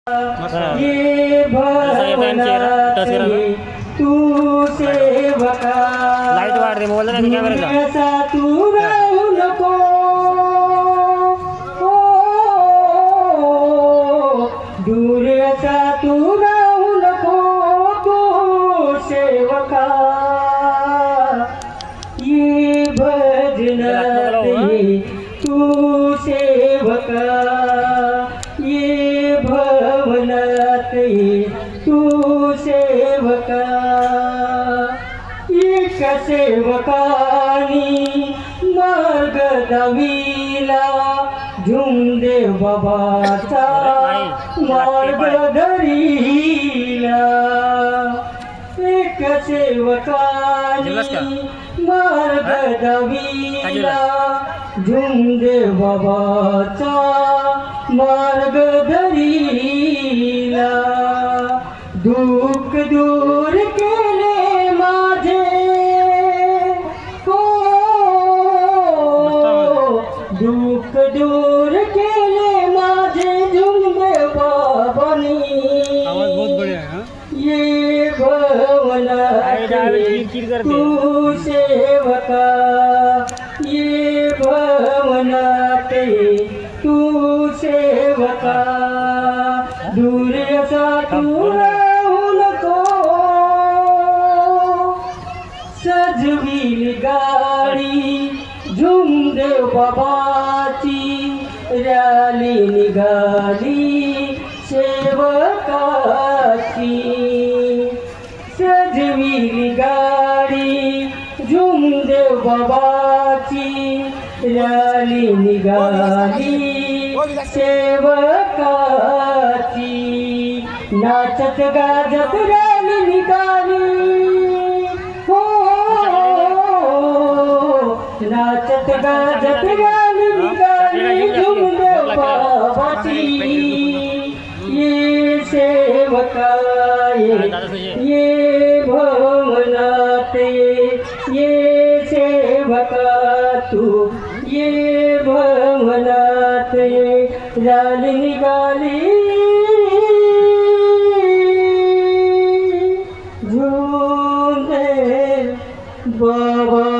ये भवनात तू सेवका लाईट वाढते मोबाईल नाही कॅमेरा दुर्याचा तू राहू नको दुर्याचा तू राहू नको तू सेवका ये भजनात तू सेवका ये भवनात तू सेवका एक सेवकानी मार्ग दाविला झुमदेव बाबाचा मार्ग धरिला एक सेवकानी मार्ग दाविला झुमदेव बाबाचा मार्ग धरिला दुःख दूर केले माझे हो दुःख दूर केले माझे झुमदेव बाबानी ये भवनात तू सेवका ये भवनात तू सेवका दुर्याचा तू राहू नको सजविली गाडी झुमदेव बाबाची रॅली निघाली सेवकाची सजविली गाडी झुमदेव बाबाची रॅली निघाली सेवकाची नाचत गाजत रॅली निघाली हो नाचत गाजत रॅली निघाली झुमदेव बाबाची ये सेवका ये भवनात ये सेवका तू ये भवनात रॅली निघाली झुमदेव बाबा